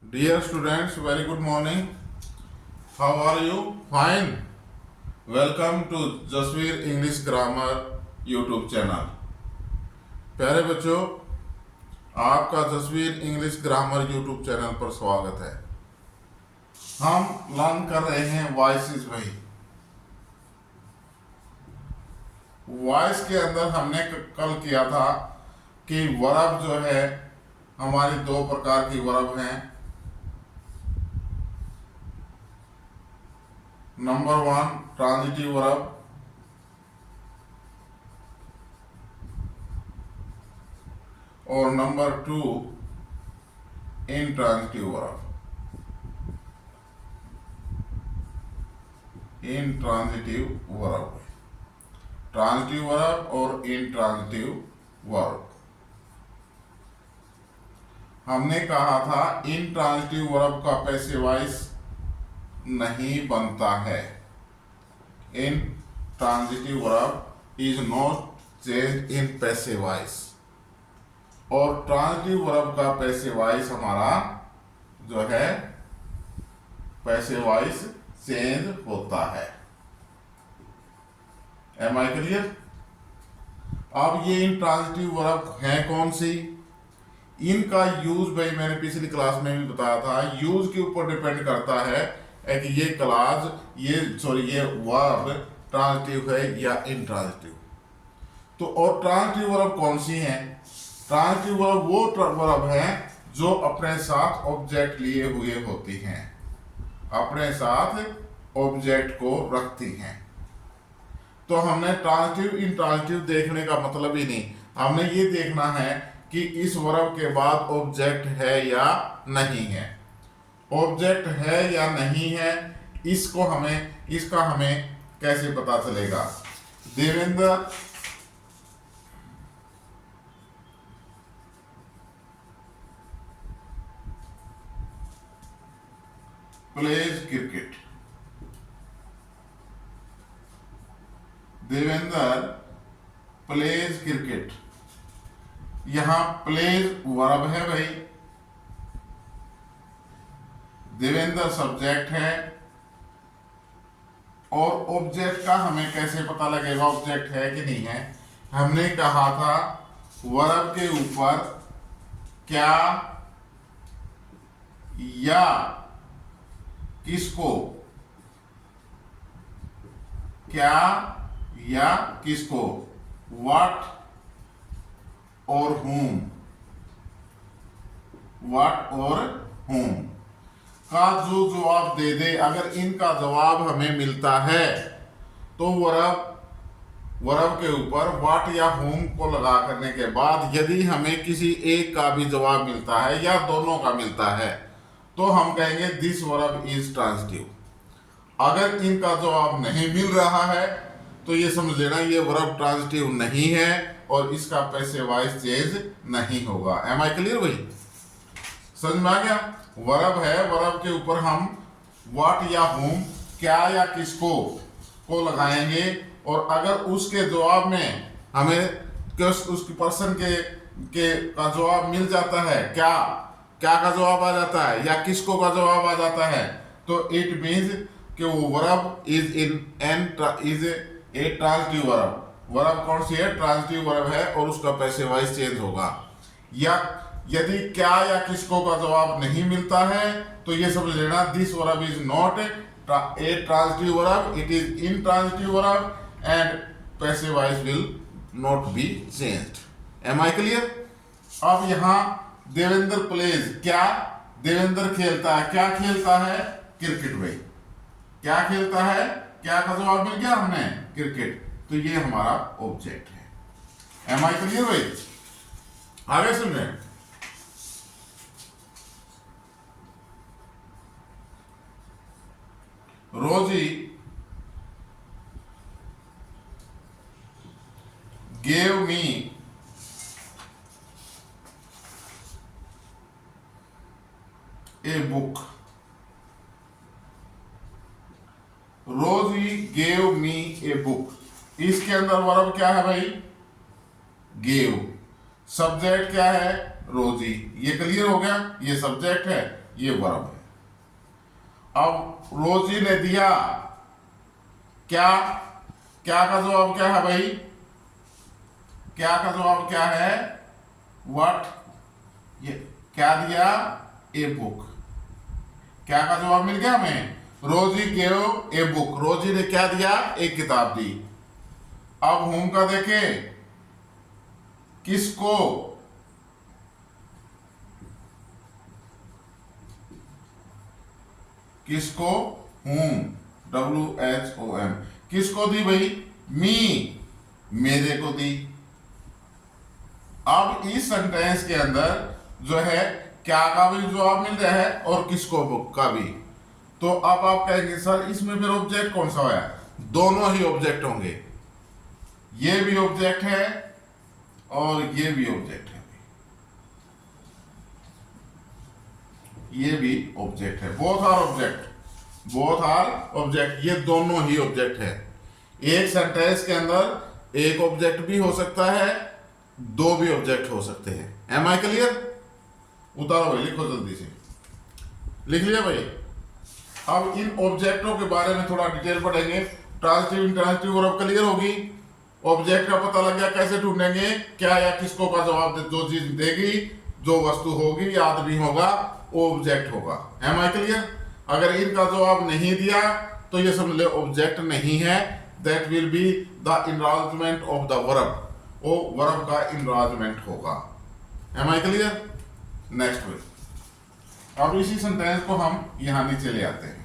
Dear students, very good morning. How are you? Fine. Welcome to Jasvir English grammar YouTube channel. प्यारे बच्चों, आपका Jasvir English grammar YouTube channel पर स्वागत है। हम लर्न कर रहे हैं वॉइसेस भाई। वॉइस के अंदर हमने कल किया था कि वर्ब जो है हमारी दो प्रकार की वर्ब हैं। नंबर 1 ट्रांजिटिव वर्ब और number 2 intransitive verb. Intransitive verb, transitive verb और इंट्रांजिटिव वर्ब। हमने कहा था इंट्रांजिटिव वर्ब का पैसिव वॉइस नहीं बनता है। Intransitive verb is not change in passive voice, और ट्रांजिटिव वर्ब का पैसिव वॉइस हमारा जो है पैसिव वॉइस चेंज होता है। Am I clear? अब ये इंट्रांजिटिव वर्ब है कौन सी? इनका यूज भाई मैंने पिछली क्लास में भी बताया था, यूज के ऊपर डिपेंड करता है कि ये क्लास ये वर्ब ट्रांजिटिव है या इंट्रांजिटिव। तो और ट्रांजिटिव वर्ब कौन सी है? ट्रांजिटिव वर्ब वो वर्ब है जो अपने साथ ऑब्जेक्ट लिए हुए होती हैं, अपने साथ ऑब्जेक्ट को रखती हैं। तो हमने ट्रांजिटिव इंट्रांजिटिव देखने का मतलब ही नहीं, हमने ये देखना है कि इस वर्ब के बाद ऑब्जेक्ट है या नहीं है। ऑब्जेक्ट है या नहीं है इसका हमें कैसे पता चलेगा? Devendra pledge cricket. Devendra pledge cricket. यहां प्लेज वर्ब है भाई, देवेंद्र सब्जेक्ट है, और ऑब्जेक्ट का हमें कैसे पता लगेगा ऑब्जेक्ट है कि नहीं है? हमने कहा था वर्ब के ऊपर क्या या किसको, क्या या किसको, व्हाट और whom, व्हाट और whom का जो जवाब दे दे, अगर इनका जवाब हमें मिलता है तो वर्ब के ऊपर व्हाट या whom को लगा करने के बाद यदि हमें किसी एक का भी जवाब मिलता है या दोनों का मिलता है तो हम कहेंगे दिस वर्ब इज ट्रांजिटिव। अगर इनका जवाब नहीं मिल रहा है तो ये समझ लेना ये वर्ब ट्रांजिटिव नहीं है और इसका पैसिव वॉइस चेंज नहीं होगा। एम आई क्लियर भाई? समझ में आ गया? वर्ब है, वर्ब के ऊपर हम व्हाट या whom, क्या या किसको को लगाएंगे, और अगर उसके जवाब में हमें उस पर्सन के का जवाब मिल जाता है, क्या का जवाब आ जाता है या किसको का जवाब आ जाता है, तो इट मीन्स कि वो verb is a transitive verb. Verb कौन सी है? ट्रांजिटिव वर्ब है और उसका पैसिव वॉइस चेंज होगा। या यदि क्या या किसको का जवाब नहीं मिलता है तो ये समझ लेना this verb is not a transitive verb, it is intransitive verb and passive voice will not be changed. Am I clear? अब यहां देवेंद्र प्लेज, क्या देवेंद्र खेलता है, क्या खेलता है? क्रिकेट भाई। क्या खेलता है? क्या का जवाब मिल गया हमने? क्रिकेट। तो ये हमारा ऑब्जेक्ट है। एम आई क्लियर भाई? आगे सुन रहे? रोजी gave me a book। रोजी gave me a book। इसके अंदर वर्ब क्या है भाई? gave। सब्जेक्ट क्या है? रोजी। ये क्लियर हो गया, ये सब्जेक्ट है ये वर्ब है। अब रोजी ने दिया, क्या, क्या का जवाब क्या है भाई, क्या का जवाब क्या है, व्हाट, ये क्या दिया, ए बुक। क्या का जवाब मिल गया हमें, रोजी गेव ए बुक, रोजी ने क्या दिया, एक किताब दी। अब होम का देखें, किसको, किसको, होम, WHOM, किसको दी भाई, मी, मेरे को दी। अब इस सेंटेंस के अंदर जो है क्या का भी जवाब मिल रहा है और किसको बुक का भी। तो अब आप कहेंगे सर इसमें फिर ऑब्जेक्ट कौन सा है, दोनों ही ऑब्जेक्ट होंगे, ये भी ऑब्जेक्ट है और ये भी ऑब्जेक्ट है, ये भी ऑब्जेक्ट है, both are object, both are object, ये दोनों ही ऑब्जेक्ट है। एक सेंटेंस के अंदर एक ऑब्जेक्ट भी हो सकता है, दो भी ऑब्जेक्ट हो सकते हैं। एम आई क्लियर, उतारो भाई, लिखो जल्दी से, लिख लिया भाई। अब इन ऑब्जेक्टों के बारे में थोड़ा डिटेल पढ़ेंगे। ट्रांजिटिव इंट्रांजिटिव वर्ब क्लियर होगी, ऑब्जेक्ट का पता लग गया, कैसे ढूंढेंगे, क्या या किसको का जवाब जो चीज देगी, जो वस्तु होगी या आदमी होगा वो ऑब्जेक्ट होगा। एम आई क्लियर, अगर इनका जवाब नहीं दिया तो ये समझ ले ऑब्जेक्ट नहीं है, that will be the enlargement of the verb, वो वर्ब का इनराजमेंट होगा। Am I clear, next way. अब इसी सेंटेंस को हम यहां नीचे ले आते हैं।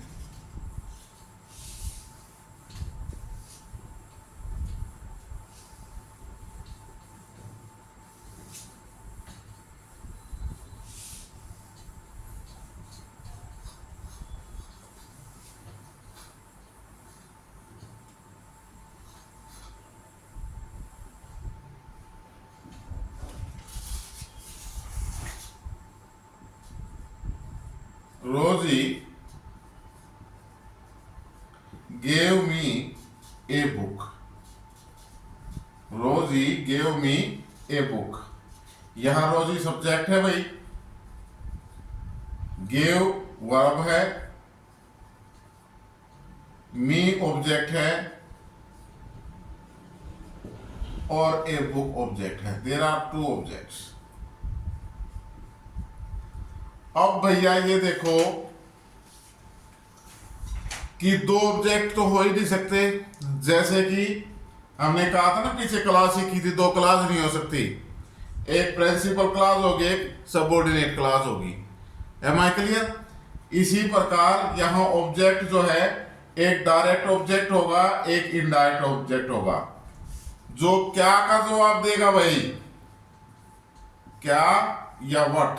Rosie gave me a book. Rosie gave me a book. यहां रोजी सब्जेक्ट है भाई, गेव वर्ब है, मी ऑब्जेक्ट है और ए बुक ऑब्जेक्ट है। There are two objects. अब भैया ये देखो कि दो ऑब्जेक्ट तो हो ही नहीं सकते, जैसे कि हमने कहा था ना पीछे क्लास ही की थी, दो क्लास नहीं हो सकती, एक प्रिंसिपल क्लास होगी, एक सबऑर्डिनेट क्लास होगी। एम आई क्लियर, इसी प्रकार यहां ऑब्जेक्ट जो है एक डायरेक्ट ऑब्जेक्ट होगा, एक इनडायरेक्ट ऑब्जेक्ट होगा। जो क्या का जवाब देगा भाई, क्या या व्हाट,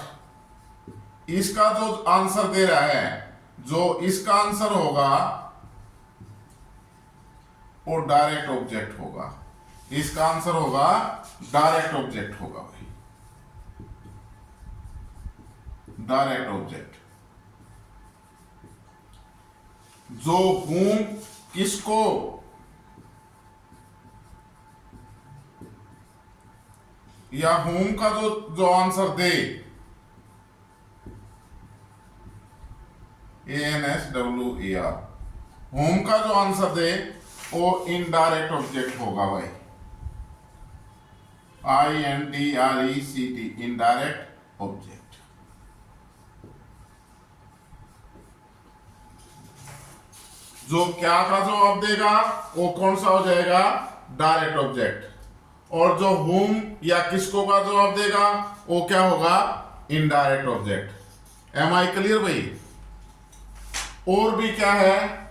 इसका जो आंसर दे रहा है, जो इसका आंसर होगा वो डायरेक्ट ऑब्जेक्ट होगा, इसका आंसर होगा डायरेक्ट ऑब्जेक्ट होगा भाई, डायरेक्ट ऑब्जेक्ट। जो हूं किसको, या होम का जो आंसर दे, ANSWER, होम का जो आंसर दे वो इनडायरेक्ट ऑब्जेक्ट होगा भाई, INDRECT, इनडायरेक्ट ऑब्जेक्ट। जो क्या का जवाब देगा वो कौन सा हो जाएगा, डायरेक्ट ऑब्जेक्ट, और जो होम या किसको का जवाब देगा वो क्या होगा, indirect object. Am I clear भाई। और भी क्या है,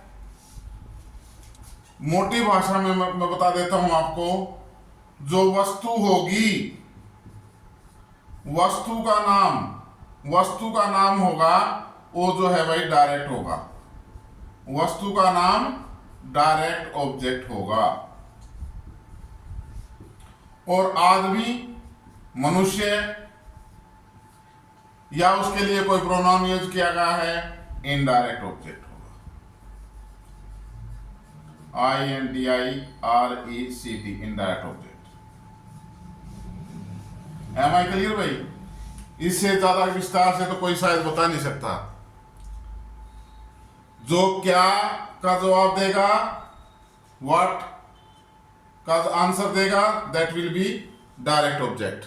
मोटी भाषा में मैं बता देता हूं आपको, जो वस्तु होगी, वस्तु का नाम होगा वो जो है भाई डायरेक्ट होगा, वस्तु का नाम डायरेक्ट ऑब्जेक्ट होगा। और आदमी, मनुष्य या उसके लिए कोई प्रोनाउन यूज किया गया है, इनडायरेक्ट ऑब्जेक्ट होगा, INDIRECT, indirect object. Am I clear भाई। इससे ज्यादा विस्तार से तो कोई शायद बता नहीं सकता। जो क्या का जवाब देगा, व्हाट का आंसर देगा, that will B direct object.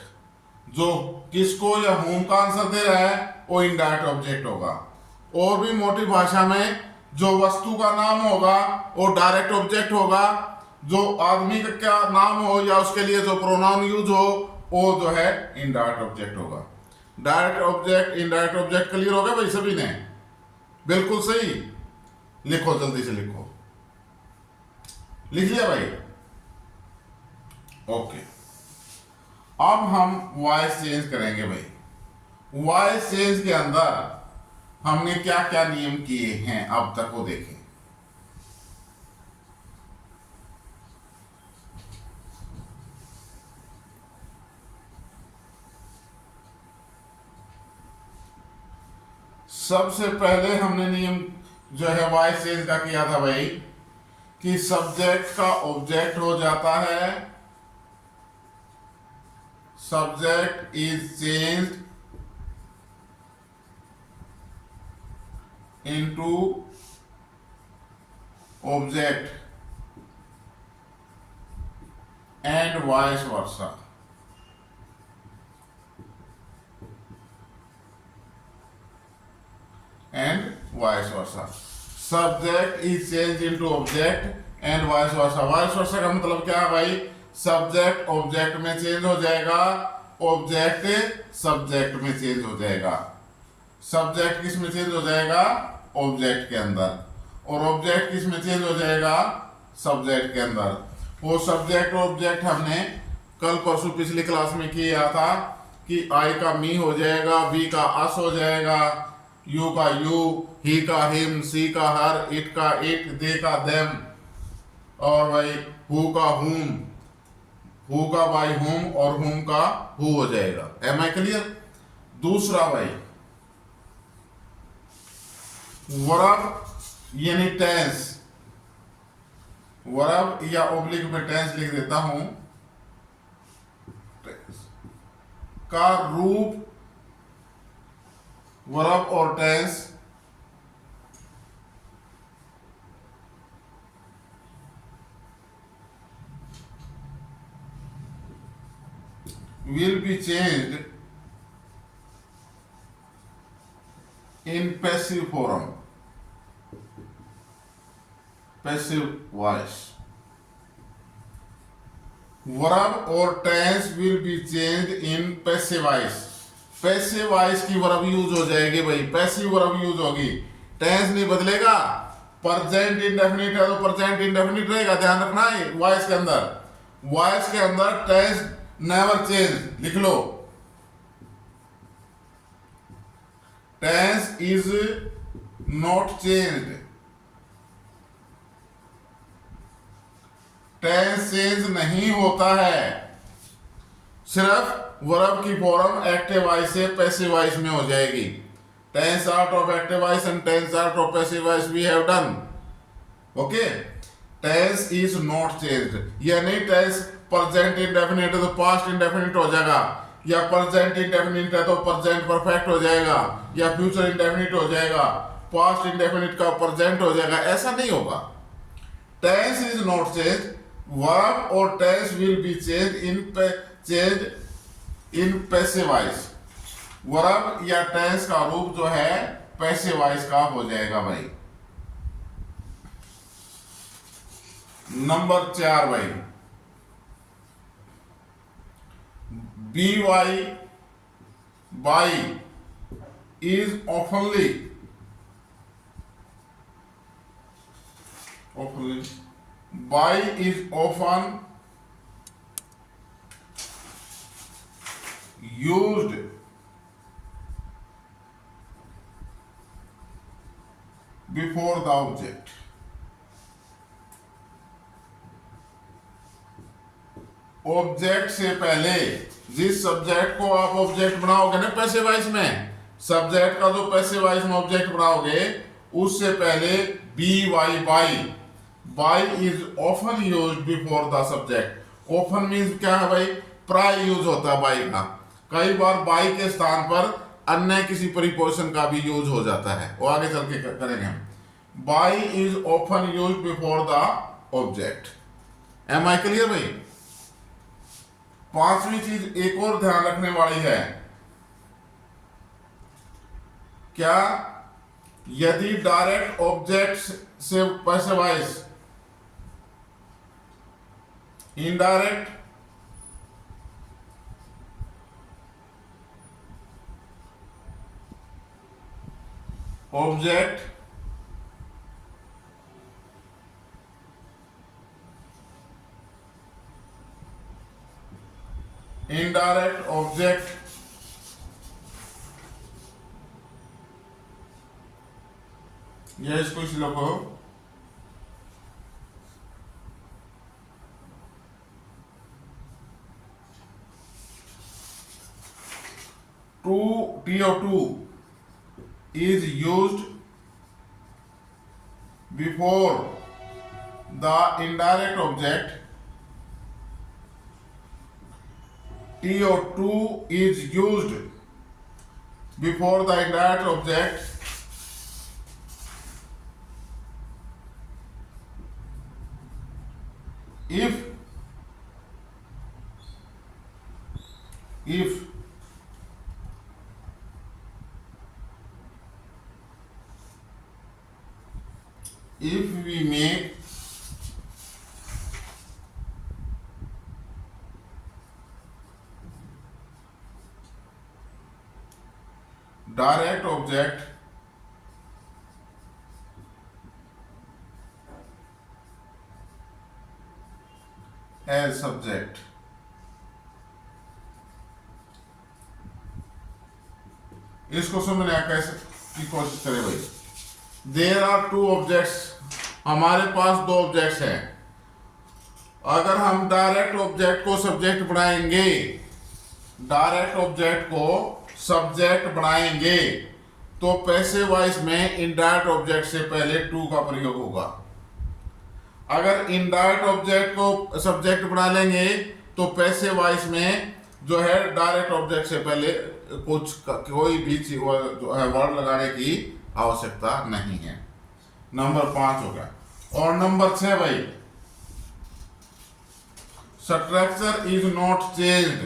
जो किसको या होम का आंसर दे रहा है वो इनडायरेक्ट ऑब्जेक्ट होगा। और भी मोटी भाषा में जो वस्तु का नाम होगा वो डायरेक्ट ऑब्जेक्ट होगा। जो आदमी का क्या नाम हो या उसके लिए जो प्रोनाउन यूज हो वो जो है इनडायरेक्ट ऑब्जेक्ट होगा। Direct object indirect object clear हो गया भाई सभी ने? बिल्कुल सही। लिखो, जल्दी से लिखो। लिख लिया भाई? ओके। अब हम वॉइस चेंज करेंगे भाई। वॉइस चेंज के अंदर हमने क्या क्या नियम किए हैं अब तक वो देखें। सबसे पहले हमने नियम जो है वॉइस चेंज का किया था भाई कि सब्जेक्ट का ऑब्जेक्ट हो जाता है, subject is changed into object and vice versa. And vice versa. Subject is change into object and vice versa. Vice versa का मतलब क्या है भाई? सब्जेक्ट ऑब्जेक्ट में चेंज हो जाएगा, ऑब्जेक्ट सब्जेक्ट में चेंज हो जाएगा। सब्जेक्ट किस में चेंज हो जाएगा? ऑब्जेक्ट के अंदर। और ऑब्जेक्ट किस में चेंज हो जाएगा? सब्जेक्ट के अंदर। वो सब्जेक्ट ऑब्जेक्ट हमने कल परसों पिछली क्लास में किया था कि आई का मी हो जाएगा, वी का अस हो जाएगा, यू का यू, ही का हिम, सी का हर, इट का इट, दे का देम, और भाई हु का हुम, हु का बाई हुम और हुम का हु हो जाएगा। Am I clear? दूसरा भाई वर्ब यानी टेंस। वर्ब या ओब्लिक में टेंस लिख देता हूं। टेंस का रूप वर्ब और tense will be changed in passive form, passive voice। Verb और tense will be changed in passive voice। Passive voice की वर्ब यूज हो जाएगी भाई, पैसिव वर्ब यूज होगी, टेंस नहीं बदलेगा। प्रेजेंट इंडेफिनिट है तो प्रेजेंट इंडेफिनिट रहेगा, ध्यान रखना है। वॉइस के अंदर, वॉइस के अंदर टेंस नेवर चेंज। लिख लो, tense is not changed. Tense change नहीं होता है, सिर्फ वर्ब की फॉर्म एक्टिव वॉइस से पैसिव वॉइस में हो जाएगी। Tense out of active voice and tense out of passive voice we have done. Okay, tense is not changed. यानी टेंस प्रेजेंट इंडेफिनिट है तो पास्ट इंडेफिनिट हो जाएगा, या प्रेजेंट इंडेफिनिट है तो प्रेजेंट परफेक्ट हो जाएगा, या फ्यूचर इंडेफिनिट हो जाएगा, पास्ट इंडेफिनिट का प्रेजेंट हो जाएगा। ऐसा नहीं होगा। Tense is not change. Verb और tense will be change in passive voice. Verb या टेंस का रूप जो है पैसिव वॉइस का हो जाएगा भाई। नंबर 4 भाई, B Y by is oftenly by is often used before the object। Object से पहले, जिस सब्जेक्ट को आप ऑब्जेक्ट बनाओगे ना पैसिव वॉइस में, सब्जेक्ट का जो पैसिव वॉइस में ऑब्जेक्ट बनाओगे उससे पहले B Y by is often used before the subject. Often means क्या है भाई? प्राय यूज होता है बाई का। कई बार बाई के स्थान पर अन्य किसी प्रीपोजिशन का भी यूज हो जाता है, वो आगे चल के करेंगे हम। By is often use before the object. Am I clear भाई? पांचवी चीज एक और ध्यान रखने वाली है, क्या? यदि डायरेक्ट ऑब्जेक्ट से passivise indirect object indirect object ये इसको इस लोगों TO2 is used before the indirect object. TO2 is used before the indirect object if we make direct object as subject। इसको समझने कैसे की कोशिश करें भाई। देयर आर टू ऑब्जेक्ट्स, हमारे पास दो ऑब्जेक्ट्स हैं। अगर हम डायरेक्ट ऑब्जेक्ट को सब्जेक्ट बनाएंगे, डायरेक्ट ऑब्जेक्ट को सब्जेक्ट बनाएंगे तो पैसिव वॉइस में इनडायरेक्ट ऑब्जेक्ट से पहले टू का प्रयोग होगा। अगर इनडायरेक्ट ऑब्जेक्ट को सब्जेक्ट बना लेंगे तो पैसिव वॉइस में जो है डायरेक्ट ऑब्जेक्ट से पहले कुछ कोई भी जो है वर्ड लगाने की आवश्यकता नहीं है। नंबर 5 हो गया। और नंबर 6 भाई, structure is not changed.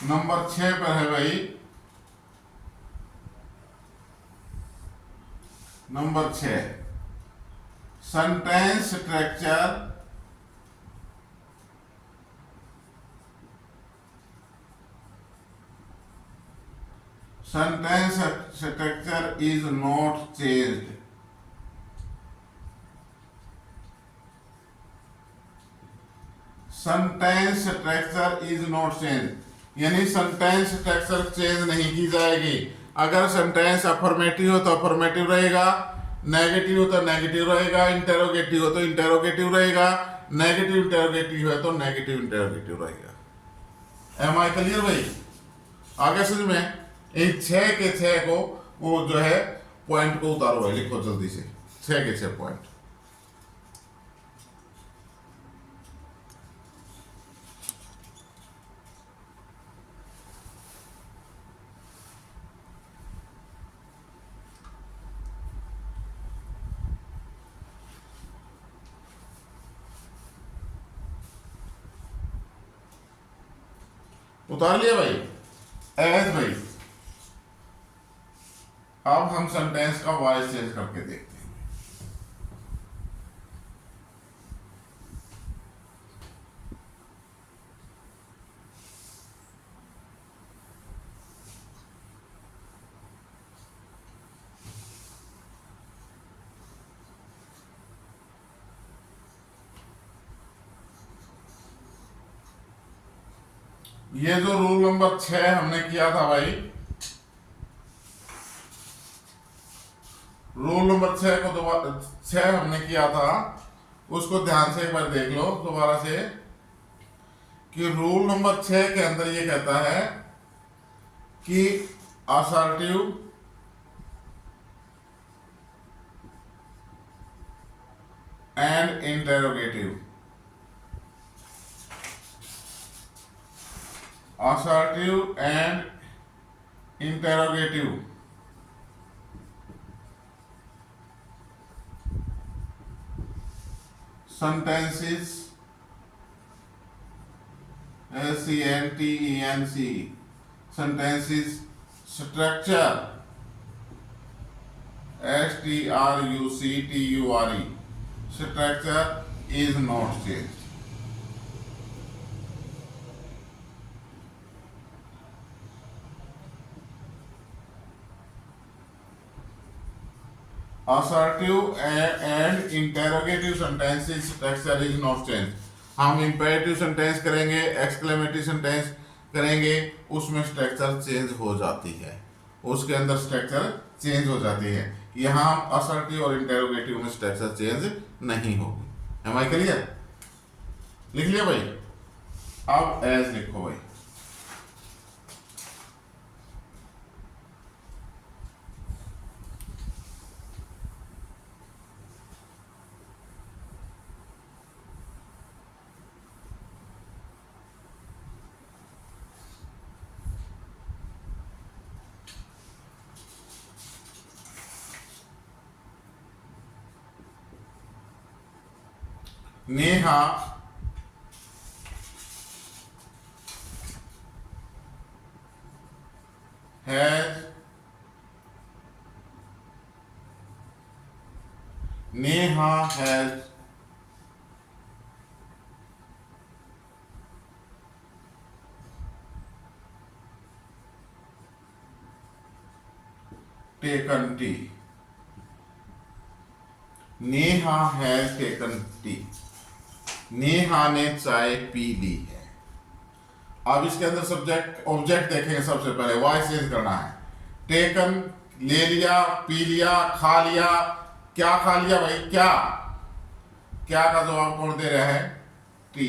Number 6 पर है भाई, number 6 sentence structure is not changed। Sentence structure is not change, यानी सेंटेंस स्ट्रक्चर चेंज नहीं की जाएगी। अगर सेंटेंस अफर्मेटिव हो तो अफर्मेटिव रहेगा, नेगेटिव हो तो नेगेटिव रहेगा, इंटेरोगेटिव हो तो इंटेरोगेटिव रहेगा, नेगेटिव इंटेरोगेटिव है तो नेगेटिव इंटेरोगेटिव रहेगा। एम आई क्लियर भाई? आगे समझ में? इन 6 के 6 को वो जो है पॉइंट को उतारो भाई, लिखो जल्दी से 6 के 6 पॉइंट। उतार लिया भाई? एज भाई, अब हम सेंटेंस का वॉइस चेंज करके देखते हैं। ये जो रूल नंबर 6 हमने किया था भाई, रूल नंबर 6 को दोबारा 6 हमने किया था, उसको ध्यान से एक बार देख लो दोबारा से कि रूल नंबर 6 के अंदर ये कहता है कि assertive and interrogative and interrogative sentences, SENTENCE, sentences structure, STRUCTURE, structure is not changed. Assertive and interrogative sentences structure is not changed. हम imperative sentence करेंगे, exclamatory sentence करेंगे, उसमें structure change हो जाती है, उसके अंदर structure change हो जाती है. यहाँ assertive और interrogative में structure change नहीं होगी. Am I clear? लिख लिया भाई. अब as लिखो भाई. Neha has taken tea. Neha has taken tea. Neha ने चाय पी ली है. अब इसके अंदर सब्जेक्ट ऑब्जेक्ट देखेंगे. सबसे पहले वॉइस चेंज करना है. टेकन ले लिया, पी लिया, खा लिया. क्या खा लिया भाई? क्या क्या का जवाब कौन दे रहा है? टी.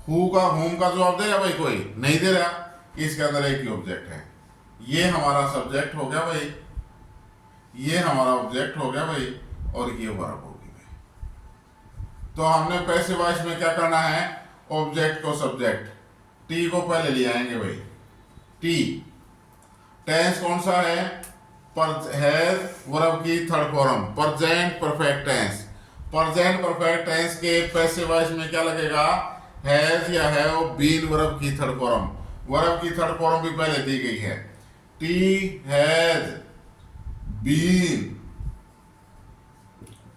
हु का होम का जवाब दे रहा भाई? कोई नहीं दे रहा. इसके अंदर एक ही ऑब्जेक्ट है. ये हमारा सब्जेक्ट हो गया भाई, ये हमारा ऑब्जेक्ट हो गया भाई, और ये वर्ब होगी भाई. तो हमने पैसिव वॉइस में क्या करना है? ऑब्जेक्ट को सब्जेक्ट, टी को पहले ले आएंगे भाई. टी. टेंस कौन सा है? पर हैज वर्ब की third form, present perfect tense. Present perfect tense के पैसिव वॉइस में क्या लगेगा? हैज या हैव बीन वर्ब की थर्ड फॉर्म. वर्ब की थर्ड फॉर्म भी पहले दी गई है. Tea has been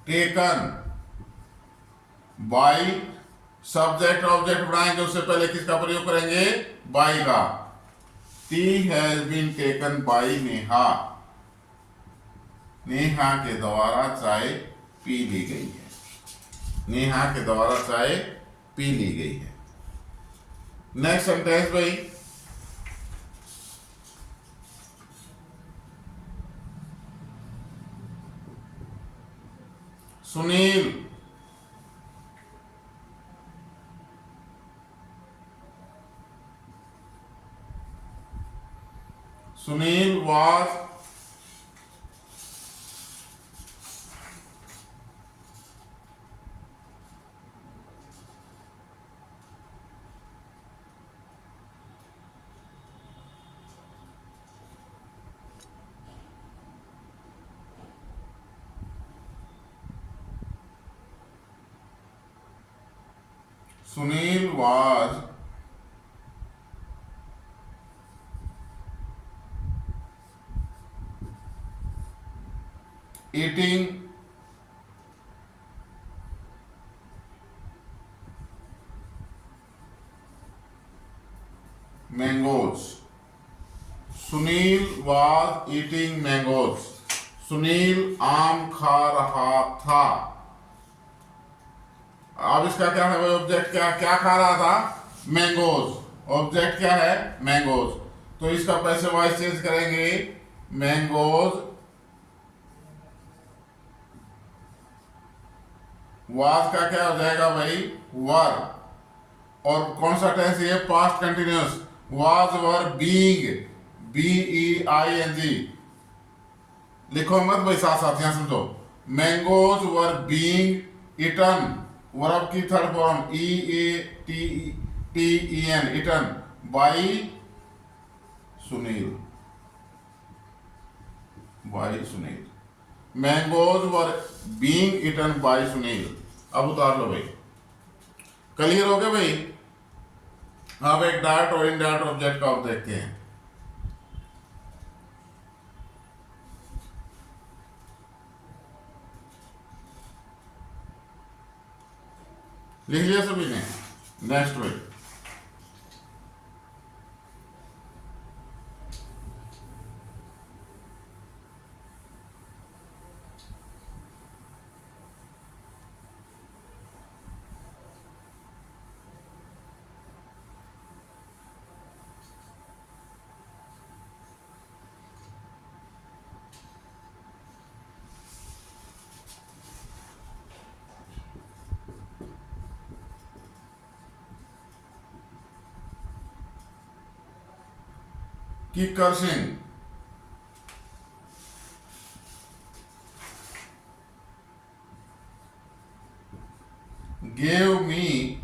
taken by. Subject object बनाएंगे, उससे पहले किसका प्रयोग करेंगे? बाय का. Tea has been taken by Neha. Neha के द्वारा चाय पी ली गई है. नेहा के द्वारा चाय पी ली गई है. नेक्स्ट सेंटेंस भाई. Sunil was eating mangoes. Sunil was eating mangoes. Sunil आम खा रहा था. अब इसका क्या है? ऑब्जेक्ट क्या क्या खा रहा था? मैंगोज. ऑब्जेक्ट क्या है? मैंगोज. तो इसका पैसे वॉइस चेंज करेंगे. मैंगोज. वाज का क्या हो जाएगा भाई? वर. और कौन सा टेंस ये? Past continuous. Was were being, BEING. लिखो मत भाई, साथ साथ यहां समझो. Mangoes were being eaten. Verb की third form EATEN. EATEN, eaten by Sunil. By Sunil. Mangoes were being eaten by Sunil. अब उतार लो भाई, क्लियर हो गया भाई। अब एक डायरेक्ट और इनडायरेक्ट ऑब्जेक्ट का अब देखते हैं। लिख लिया सभी ने? नेक्स्ट भाई, Kicker Singh gave me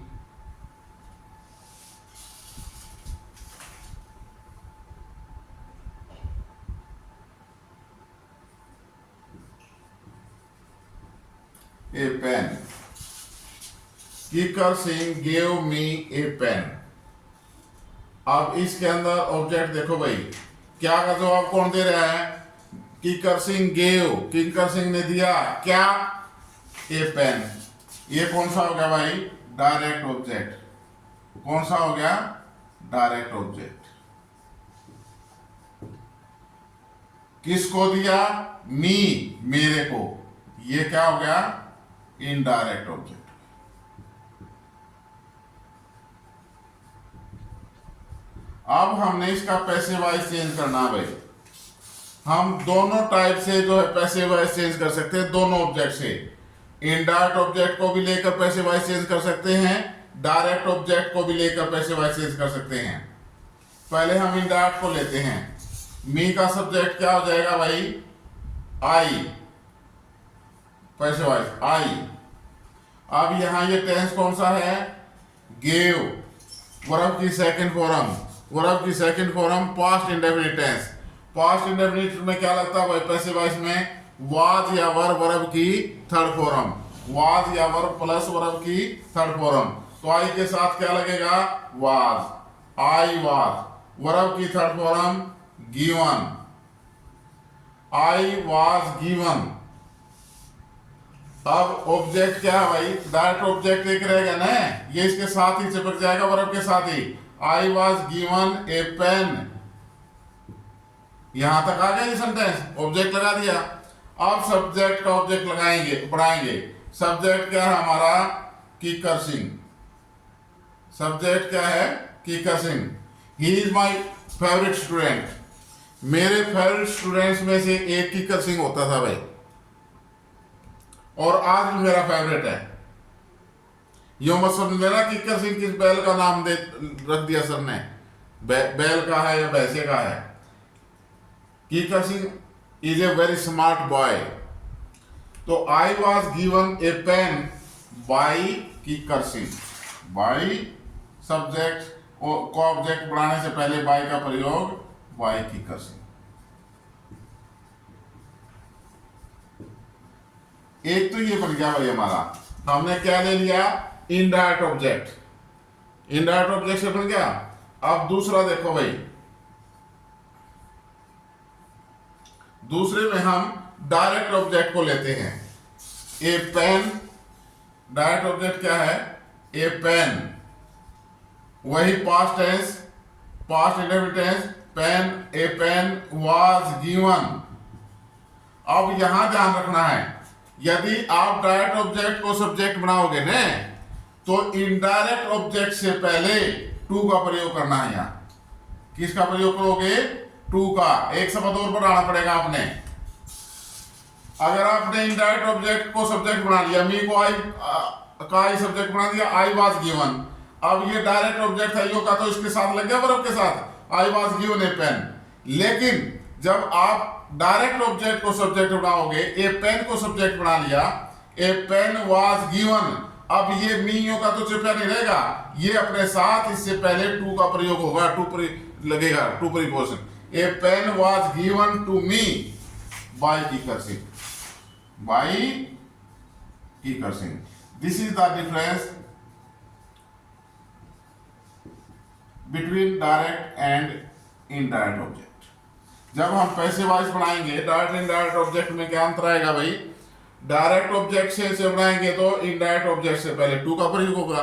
a pen. Kicker Singh gave me a pen. अब इसके अंदर ऑब्जेक्ट देखो भाई, क्या का जवाब कौन दे रहा है? किकर सिंह गेव, किकर सिंह ने दिया क्या? ए पेन। ये कौन सा हो गया भाई? Direct object. कौन सा हो गया? Direct object. किसको दिया? मी, मेरे को। ये क्या हो गया? Indirect object. अब हमने इसका पैसिव वॉइस चेंज करना है भाई। हम दोनों टाइप से जो है पैसिव वॉइस चेंज कर सकते हैं, दोनों ऑब्जेक्ट से। इनडायरेक्ट ऑब्जेक्ट को भी लेकर पैसिव वॉइस चेंज कर सकते हैं, डायरेक्ट ऑब्जेक्ट को भी लेकर पैसिव वॉइस चेंज कर सकते हैं। पहले हम इनडायरेक्ट को लेते हैं। मी का सब्जेक्ट क्या हो जाएगा भाई? आई, पैसिव वॉइस आई। अब यहां ये टेंस कौन सा है? गेव, वर्ब की सेकंड फॉर्म। वर्ब की second form past indefinite tense. Past indefinite में क्या लगता है भाई? पैसिव वॉइस में वाज या वर, वर्ब की थर्ड फॉर्म। वाज या वर्ब प्लस वर्ब की थर्ड फॉर्म। तो आई के साथ क्या लगेगा? Was, I was. वर्ब की third form given, I was given. अब ऑब्जेक्ट क्या है भाई? डायरेक्ट ऑब्जेक्ट एक रहेगा ना, ये इसके साथ ही चिपक जाएगा, वर्ब के साथ ही। I was given a pen. यहां तक आ गया ये सेंटेंस, ऑब्जेक्ट लगा दिया। अब सब्जेक्ट का ऑब्जेक्ट लगाएंगे, बढ़ाएंगे। सब्जेक्ट क्या है हमारा? किकर सिंह। सब्जेक्ट क्या है? Kikar Singh. He is my favourite student. मेरे फेवरेट स्टूडेंट्स में से एक किकर सिंह होता था भाई, और आज भी मेरा फेवरेट है। यो मत समझ लेना किकर सिंह किस बैल का नाम दे रख दिया सर ने, बैल का है या भैंसे का है। Kikar Singh is a very smart boy. तो I was given a pen by Kikar Singh. By subject को ऑब्जेक्ट बनाने से पहले बाई का प्रयोग, बाई किकर सिंह। एक तो ये बन गया भाई हमारा। हमने क्या ले लिया? Indirect object. इनडायरेक्ट ऑब्जेक्ट से बन गया। अब दूसरा देखो भाई, दूसरे में हम डायरेक्ट ऑब्जेक्ट को लेते हैं। ए पेन, डायरेक्ट ऑब्जेक्ट क्या है? A pen. वही past tense, past indefinite tense, pen, a pen was given. अब यहां ध्यान रखना है, यदि आप डायरेक्ट ऑब्जेक्ट को सब्जेक्ट बनाओगे ना, तो इनडायरेक्ट ऑब्जेक्ट से पहले टू का प्रयोग करना है। यहां किसका प्रयोग करोगे? टू का। एक शब्द और बढ़ाना पड़ेगा आपने। अगर आपने इनडायरेक्ट ऑब्जेक्ट को सब्जेक्ट बना लिया, मी को आई का आई सब्जेक्ट बना दिया, आई वाज गिवन। अब ये डायरेक्ट ऑब्जेक्ट है, यो का तो इसके साथ लग गया वर्ब के साथ, I was given a pen. लेकिन जब आप डायरेक्ट ऑब्जेक्ट को सब्जेक्ट बनाओगे, ए पेन को सब्जेक्ट बना लिया, ए पेन वाज गिवन। अब ये मी का तो चुपया नहीं रहेगा, ये अपने साथ इससे पहले टू का प्रयोग होगा, लगेगा to preposition. A pen was given to me by Kikar Singh, by Kikar Singh. This is the difference between direct and indirect object. जब हम पैसे वाइज बनाएंगे डायरेक्ट इनडायरेक्ट ऑब्जेक्ट में क्या अंतर आएगा भाई, डायरेक्ट ऑब्जेक्ट से बनाएंगे तो इनडायरेक्ट ऑब्जेक्ट से पहले टू का प्रयोग होगा।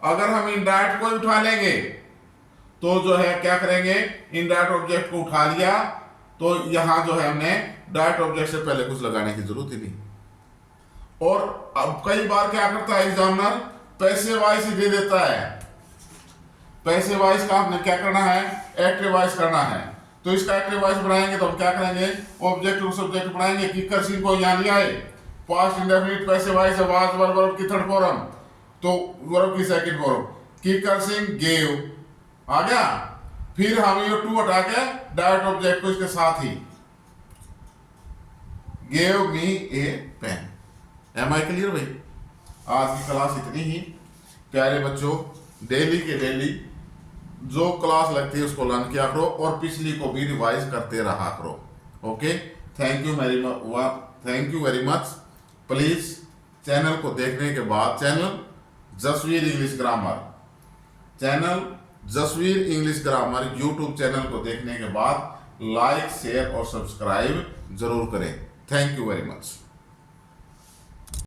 अगर हम इनडायरेक्ट को उठा लेंगे तो जो है क्या करेंगे, इनडायरेक्ट ऑब्जेक्ट को उठा लिया तो यहां जो है हमने डायरेक्ट ऑब्जेक्ट से पहले कुछ लगाने की जरूरत ही नहीं। और अब कई बार क्या करता है एग्जामिनर, पैसे वाइज ही दे देता है। पैसे वाइज का हमने क्या करना है, एक्टिव वाइज करना है। तो इसका एक्टिव वाइज बनाएंगे तो हम क्या करेंगे, ऑब्जेक्ट और सब्जेक्ट बनाएंगे। कीकर सिंह को यहां लिया है, पास्ट इंडेफिनिट पैसे वाइज है, वाज वर्ब की थर्ड फॉर्म, तो वर्ब की सेकंड फॉर्म। कीकर सिंह गेव आ गया, फिर हम ये टू हटा के डायरेक्ट ऑब्जेक्ट को इसके साथ ही gave me a pen. Am I clear भाई? आज की क्लास इतनी ही। प्यारे बच्चों, डेली के डेली जो क्लास लगती है उसको लर्न किया करो और पिछली को भी रिवाइज करते रहा करो। Okay, thank you very much. Please channel को देखने के बाद channel Jasveer English grammar YouTube channel को देखने के बाद लाइक, शेयर और सब्सक्राइब जरूर करें। Thank you very much.